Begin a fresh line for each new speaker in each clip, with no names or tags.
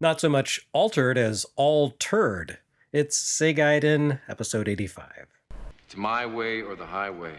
Not so much altered as altered. It's Segaiden, episode 85.
It's my way or the highway.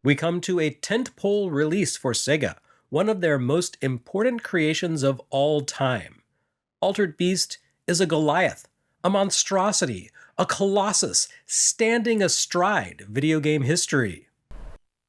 We come to a tentpole release for Sega, one of their most important creations of all time. Altered Beast is a Goliath, a monstrosity, a colossus, standing astride video game history.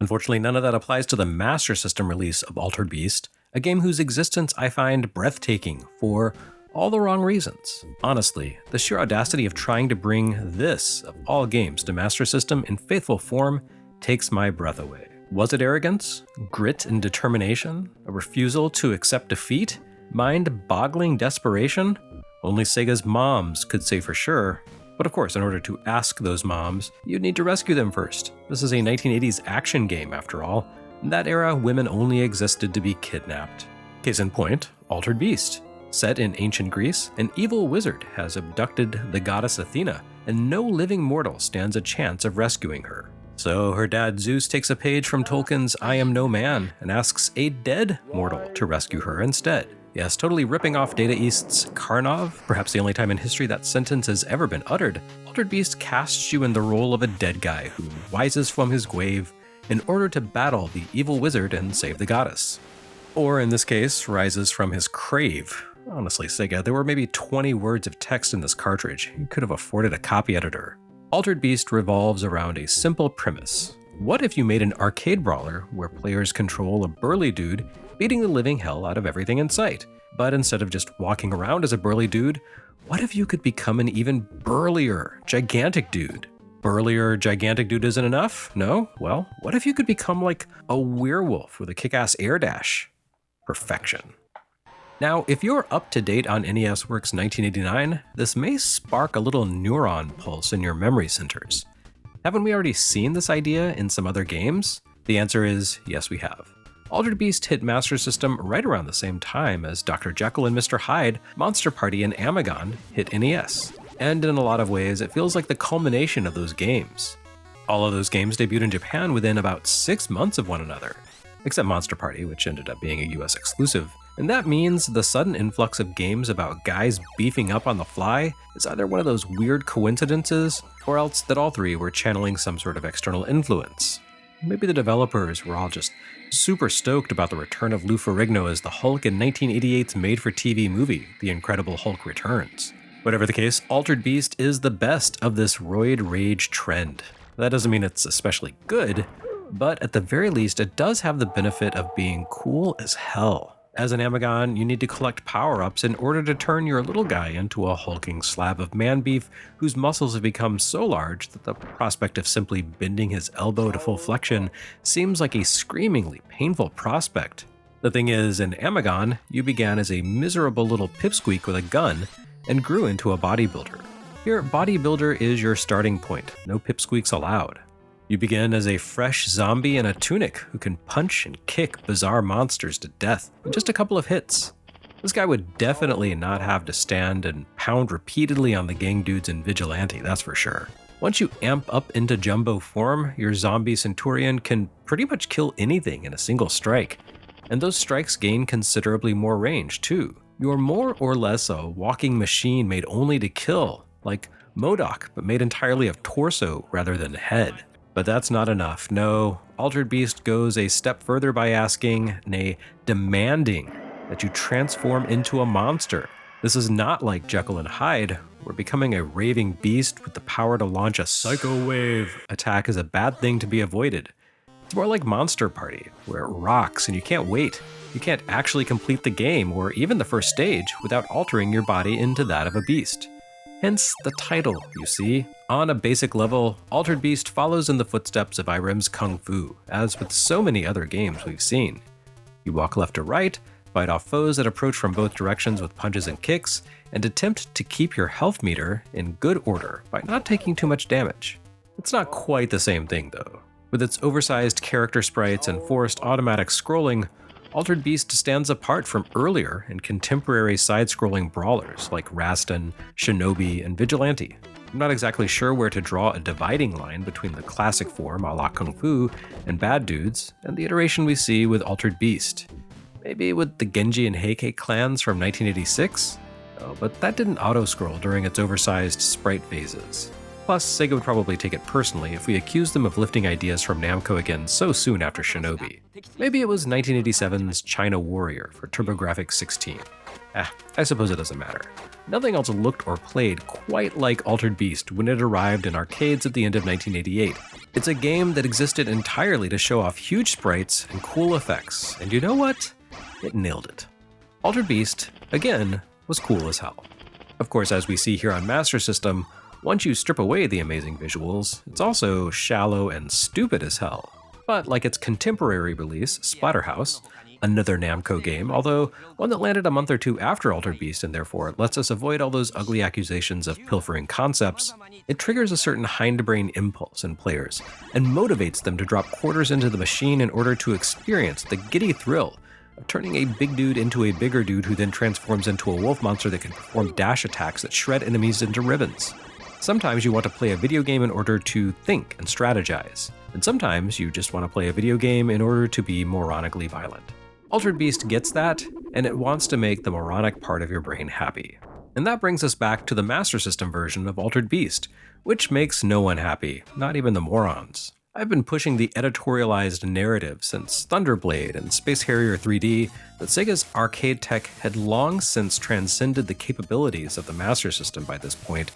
Unfortunately, none of that applies to the Master System release of Altered Beast, a game whose existence I find breathtaking for all the wrong reasons. Honestly, the sheer audacity of trying to bring this, of all games, to Master System in faithful form takes my breath away. Was it arrogance? Grit and determination? A refusal to accept defeat? Mind-boggling desperation? Only Sega's moms could say for sure. But of course, in order to ask those moms, you'd need to rescue them first. This is a 1980s action game, after all. In that era, women only existed to be kidnapped. Case in point, Altered Beast. Set in ancient Greece, an evil wizard has abducted the goddess Athena, and no living mortal stands a chance of rescuing her. So her dad Zeus takes a page from Tolkien's I Am No Man and asks a dead mortal to rescue her instead. Yes, totally ripping off Data East's Karnov, perhaps the only time in history that sentence has ever been uttered. Altered Beast casts you in the role of a dead guy who rises from his grave in order to battle the evil wizard and save the goddess. Or in this case, rises from his crave. Honestly, Sega, there were maybe 20 words of text in this cartridge. You could have afforded a copy editor. Altered Beast revolves around a simple premise. What if you made an arcade brawler where players control a burly dude beating the living hell out of everything in sight? But instead of just walking around as a burly dude, what if you could become an even burlier, gigantic dude? Burlier, gigantic dude isn't enough? No? Well, what if you could become like a werewolf with a kick-ass air dash? Perfection. Now, if you're up to date on NES Works 1989, this may spark a little neuron pulse in your memory centers. Haven't we already seen this idea in some other games? The answer is yes, we have. Altered Beast hit Master System right around the same time as Dr. Jekyll and Mr. Hyde, Monster Party, and Amigon hit NES. And in a lot of ways, it feels like the culmination of those games. All of those games debuted in Japan within about 6 months of one another, except Monster Party, which ended up being a US exclusive. And that means the sudden influx of games about guys beefing up on the fly is either one of those weird coincidences, or else that all three were channeling some sort of external influence. Maybe the developers were all just super stoked about the return of Lou Ferrigno as the Hulk in 1988's made-for-TV movie, The Incredible Hulk Returns. Whatever the case, Altered Beast is the best of this roid rage trend. That doesn't mean it's especially good, but at the very least, it does have the benefit of being cool as hell. As an Amigon, you need to collect power-ups in order to turn your little guy into a hulking slab of man beef whose muscles have become so large that the prospect of simply bending his elbow to full flexion seems like a screamingly painful prospect. The thing is, in Amigon, you began as a miserable little pipsqueak with a gun and grew into a bodybuilder. Here, bodybuilder is your starting point, no pipsqueaks allowed. You begin as a fresh zombie in a tunic who can punch and kick bizarre monsters to death in just a couple of hits. This guy would definitely not have to stand and pound repeatedly on the gang dudes in Vigilante, that's for sure. Once you amp up into jumbo form, your zombie centurion can pretty much kill anything in a single strike. And those strikes gain considerably more range, too. You're more or less a walking machine made only to kill, like MODOK, but made entirely of torso rather than head. But that's not enough. No, Altered Beast goes a step further by asking, nay, demanding, that you transform into a monster. This is not like Jekyll and Hyde, where becoming a raving beast with the power to launch a psycho wave attack is a bad thing to be avoided. It's more like Monster Party, where it rocks and you can't wait. You can't actually complete the game or even the first stage without altering your body into that of a beast. Hence the title, you see. On a basic level, Altered Beast follows in the footsteps of Irem's Kung Fu, as with so many other games we've seen. You walk left to right, fight off foes that approach from both directions with punches and kicks, and attempt to keep your health meter in good order by not taking too much damage. It's not quite the same thing though. With its oversized character sprites and forced automatic scrolling, Altered Beast stands apart from earlier and contemporary side-scrolling brawlers like Rastan, Shinobi, and Vigilante. I'm not exactly sure where to draw a dividing line between the classic form a la Kung Fu and Bad Dudes and the iteration we see with Altered Beast. Maybe with the Genji and Heike clans from 1986? Oh, but that didn't auto-scroll during its oversized sprite phases. Plus, Sega would probably take it personally if we accused them of lifting ideas from Namco again so soon after Shinobi. Maybe it was 1987's China Warrior for TurboGrafx-16. I suppose it doesn't matter. Nothing else looked or played quite like Altered Beast when it arrived in arcades at the end of 1988. It's a game that existed entirely to show off huge sprites and cool effects, and you know what? It nailed it. Altered Beast, again, was cool as hell. Of course, as we see here on Master System, once you strip away the amazing visuals, it's also shallow and stupid as hell. But like its contemporary release, Splatterhouse, another Namco game, although one that landed a month or two after Altered Beast and therefore lets us avoid all those ugly accusations of pilfering concepts, it triggers a certain hindbrain impulse in players and motivates them to drop quarters into the machine in order to experience the giddy thrill of turning a big dude into a bigger dude who then transforms into a wolf monster that can perform dash attacks that shred enemies into ribbons. Sometimes you want to play a video game in order to think and strategize, and sometimes you just want to play a video game in order to be moronically violent. Altered Beast gets that, and it wants to make the moronic part of your brain happy. And that brings us back to the Master System version of Altered Beast, which makes no one happy, not even the morons. I've been pushing the editorialized narrative since Thunderblade and Space Harrier 3D that Sega's arcade tech had long since transcended the capabilities of the Master System by this point,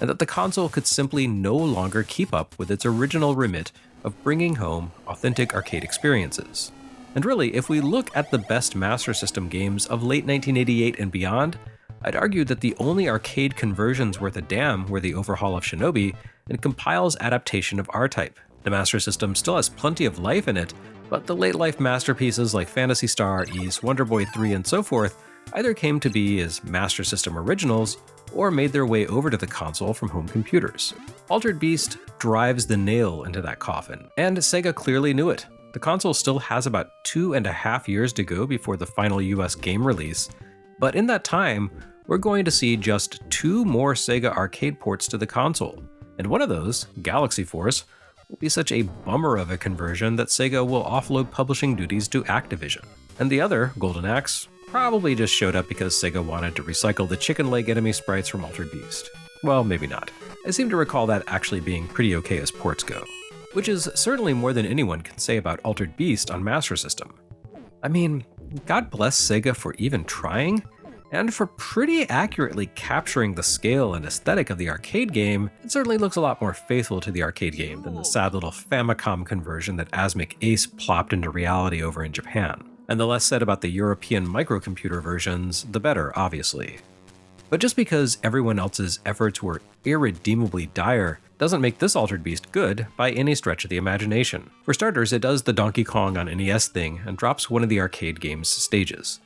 and that the console could simply no longer keep up with its original remit of bringing home authentic arcade experiences. And really, if we look at the best Master System games of late 1988 and beyond, I'd argue that the only arcade conversions worth a damn were the overhaul of Shinobi and Compile's adaptation of R-Type. The Master System still has plenty of life in it, but the late-life masterpieces like Phantasy Star, Ys, Wonder Boy 3, and so forth either came to be as Master System originals or made their way over to the console from home computers. Altered Beast drives the nail into that coffin, and Sega clearly knew it. The console still has about 2.5 years to go before the final US game release, but in that time, we're going to see just 2 more Sega arcade ports to the console, and one of those, Galaxy Force, will be such a bummer of a conversion that Sega will offload publishing duties to Activision. And the other, Golden Axe, probably just showed up because Sega wanted to recycle the chicken leg enemy sprites from Altered Beast. Well, maybe not. I seem to recall that actually being pretty okay as ports go. Which is certainly more than anyone can say about Altered Beast on Master System. I mean, God bless Sega for even trying, and for pretty accurately capturing the scale and aesthetic of the arcade game. It certainly looks a lot more faithful to the arcade game than the sad little Famicom conversion that Asmic Ace plopped into reality over in Japan. And the less said about the European microcomputer versions, the better, obviously. But just because everyone else's efforts were irredeemably dire doesn't make this Altered Beast good by any stretch of the imagination. For starters, it does the Donkey Kong on NES thing and drops one of the arcade game's stages,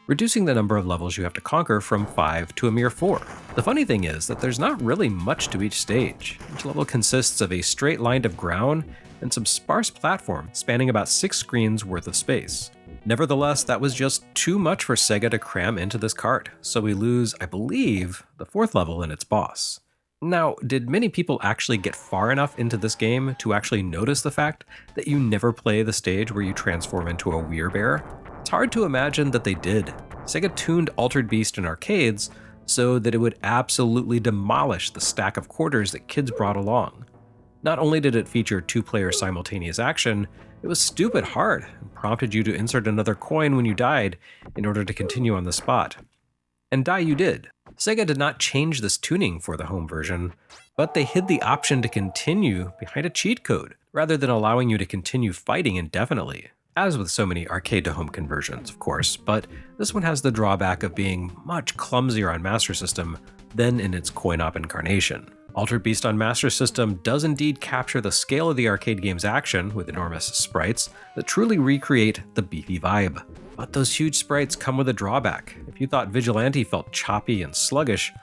reducing the number of levels you have to conquer from 5 to a mere 4. The funny thing is that there's not really much to each stage. Each level consists of a straight line of ground and some sparse platform spanning about 6 screens worth of space. Nevertheless, that was just too much for Sega to cram into this cart, so we lose, I believe, the 4th level and its boss. Now, did many people actually get far enough into this game to actually notice the fact that you never play the stage where you transform into a werebear? It's hard to imagine that they did. Sega tuned Altered Beast in arcades so that it would absolutely demolish the stack of quarters that kids brought along. Not only did it feature 2-player simultaneous action, it was stupid hard and prompted you to insert another coin when you died in order to continue on the spot. And die you did. Sega did not change this tuning for the home version, but they hid the option to continue behind a cheat code, rather than allowing you to continue fighting indefinitely. As with so many arcade-to-home conversions, of course, but this one has the drawback of being much clumsier on Master System than in its coin-op incarnation. Altered Beast on Master System does indeed capture the scale of the arcade game's action with enormous sprites that truly recreate the beefy vibe. But those huge sprites come with a drawback. If you thought Vigilante felt choppy and sluggish,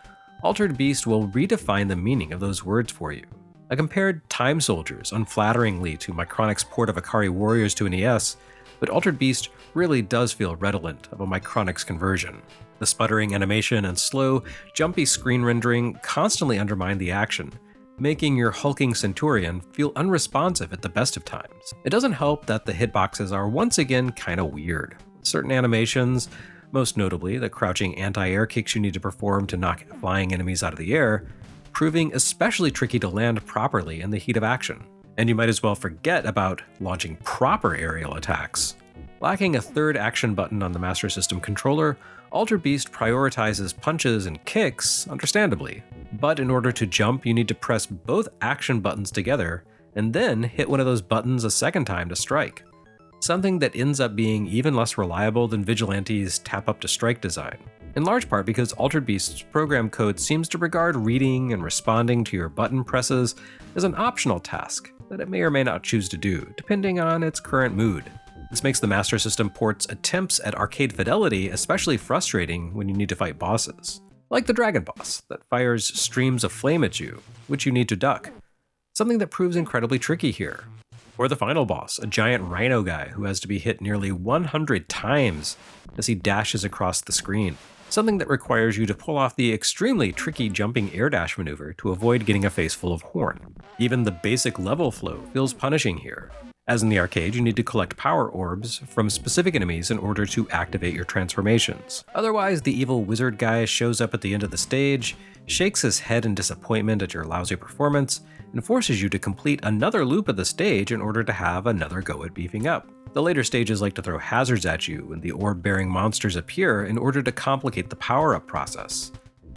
Altered Beast will redefine the meaning of those words for you. I compared Time Soldiers unflatteringly to Micronic's port of Akari Warriors to NES, but Altered Beast really does feel redolent of a Micronix conversion. The sputtering animation and slow, jumpy screen rendering constantly undermine the action, making your hulking Centurion feel unresponsive at the best of times. It doesn't help that the hitboxes are once again kinda weird. Certain animations, most notably the crouching anti-air kicks you need to perform to knock flying enemies out of the air, proving especially tricky to land properly in the heat of action. And you might as well forget about launching proper aerial attacks. Lacking a third action button on the Master System controller, Altered Beast prioritizes punches and kicks, understandably. But in order to jump, you need to press both action buttons together, and then hit one of those buttons a second time to strike. Something that ends up being even less reliable than Vigilante's tap up to strike design. In large part because Altered Beast's program code seems to regard reading and responding to your button presses as an optional task that it may or may not choose to do, depending on its current mood. This makes the Master System port's attempts at arcade fidelity especially frustrating when you need to fight bosses. Like the Dragon Boss, that fires streams of flame at you, which you need to duck. Something that proves incredibly tricky here. Or the final boss, a giant rhino guy who has to be hit nearly 100 times as he dashes across the screen. Something that requires you to pull off the extremely tricky jumping air dash maneuver to avoid getting a face full of horn. Even the basic level flow feels punishing here. As in the arcade, you need to collect power orbs from specific enemies in order to activate your transformations. Otherwise, the evil wizard guy shows up at the end of the stage, shakes his head in disappointment at your lousy performance, and forces you to complete another loop of the stage in order to have another go at beefing up. The later stages like to throw hazards at you, and the orb-bearing monsters appear in order to complicate the power-up process.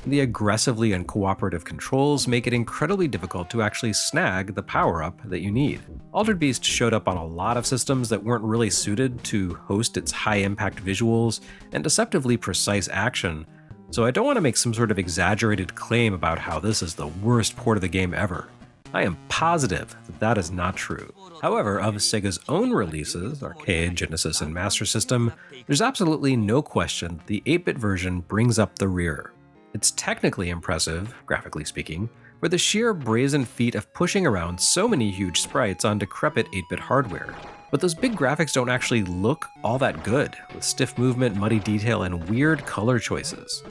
The aggressively and cooperative controls make it incredibly difficult to actually snag the power-up that you need. Altered Beast showed up on a lot of systems that weren't really suited to host its high-impact visuals and deceptively precise action, so I don't want to make some sort of exaggerated claim about how this is the worst port of the game ever. I am positive that that is not true. However, of Sega's own releases, Arcade, Genesis, and Master System, there's absolutely no question that the 8-bit version brings up the rear. It's technically impressive, graphically speaking, for the sheer brazen feat of pushing around so many huge sprites on decrepit 8-bit hardware. But those big graphics don't actually look all that good, with stiff movement, muddy detail, and weird color choices.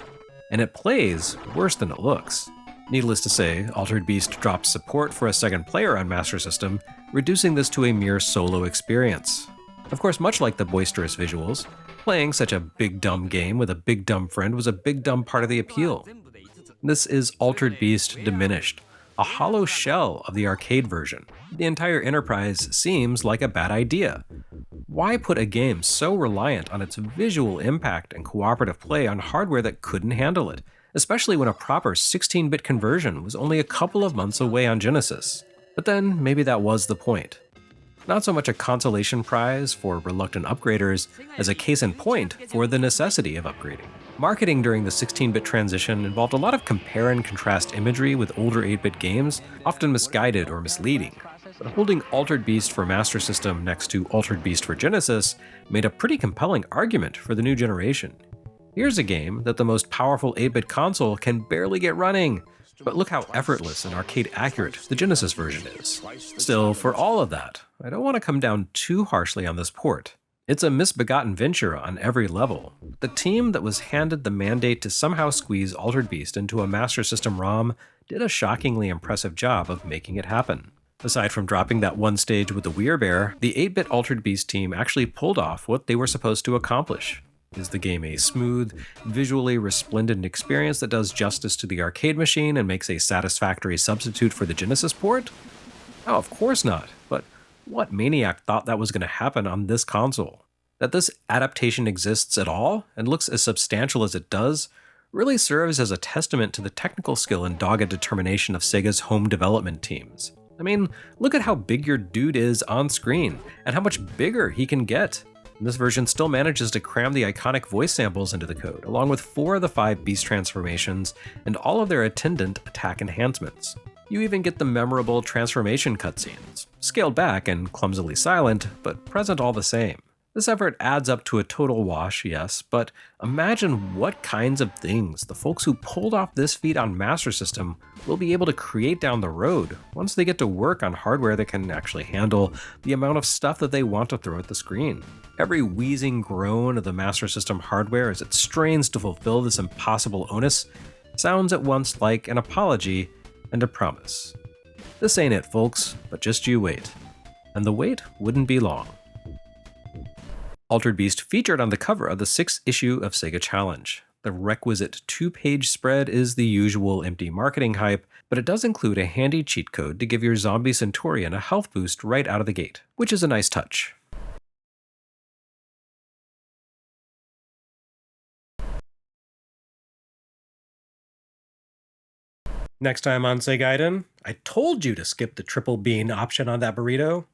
And it plays worse than it looks. Needless to say, Altered Beast dropped support for a second player on Master System, reducing this to a mere solo experience. Of course, much like the boisterous visuals, playing such a big dumb game with a big dumb friend was a big dumb part of the appeal. This is Altered Beast diminished, a hollow shell of the arcade version. The entire enterprise seems like a bad idea. Why put a game so reliant on its visual impact and cooperative play on hardware that couldn't handle it? Especially when a proper 16-bit conversion was only a couple of months away on Genesis. But then, maybe that was the point. Not so much a consolation prize for reluctant upgraders as a case in point for the necessity of upgrading. Marketing during the 16-bit transition involved a lot of compare and contrast imagery with older 8-bit games, often misguided or misleading. But holding Altered Beast for Master System next to Altered Beast for Genesis made a pretty compelling argument for the new generation. Here's a game that the most powerful 8-bit console can barely get running, but look how effortless and arcade accurate the Genesis version is. Still, for all of that, I don't want to come down too harshly on this port. It's a misbegotten venture on every level. The team that was handed the mandate to somehow squeeze Altered Beast into a Master System ROM did a shockingly impressive job of making it happen. Aside from dropping that one stage with the Werebear, the 8-bit Altered Beast team actually pulled off what they were supposed to accomplish. Is the game a smooth, visually resplendent experience that does justice to the arcade machine and makes a satisfactory substitute for the Genesis port? Oh, of course not, but what maniac thought that was going to happen on this console? That this adaptation exists at all and looks as substantial as it does really serves as a testament to the technical skill and dogged determination of Sega's home development teams. I mean, look at how big your dude is on screen, and how much bigger he can get. This version still manages to cram the iconic voice samples into the code, along with 4 of the 5 beast transformations and all of their attendant attack enhancements. You even get the memorable transformation cutscenes, scaled back and clumsily silent, but present all the same. This effort adds up to a total wash, yes, but imagine what kinds of things the folks who pulled off this feat on Master System will be able to create down the road once they get to work on hardware that can actually handle the amount of stuff that they want to throw at the screen. Every wheezing groan of the Master System hardware as it strains to fulfill this impossible onus sounds at once like an apology and a promise. This ain't it, folks, but just you wait. And the wait wouldn't be long. Altered Beast featured on the cover of the 6th issue of Sega Challenge. The requisite 2-page spread is the usual empty marketing hype, but it does include a handy cheat code to give your zombie Centurion a health boost right out of the gate, which is a nice touch. Next time on Segaiden, I told you to skip the triple bean option on that burrito.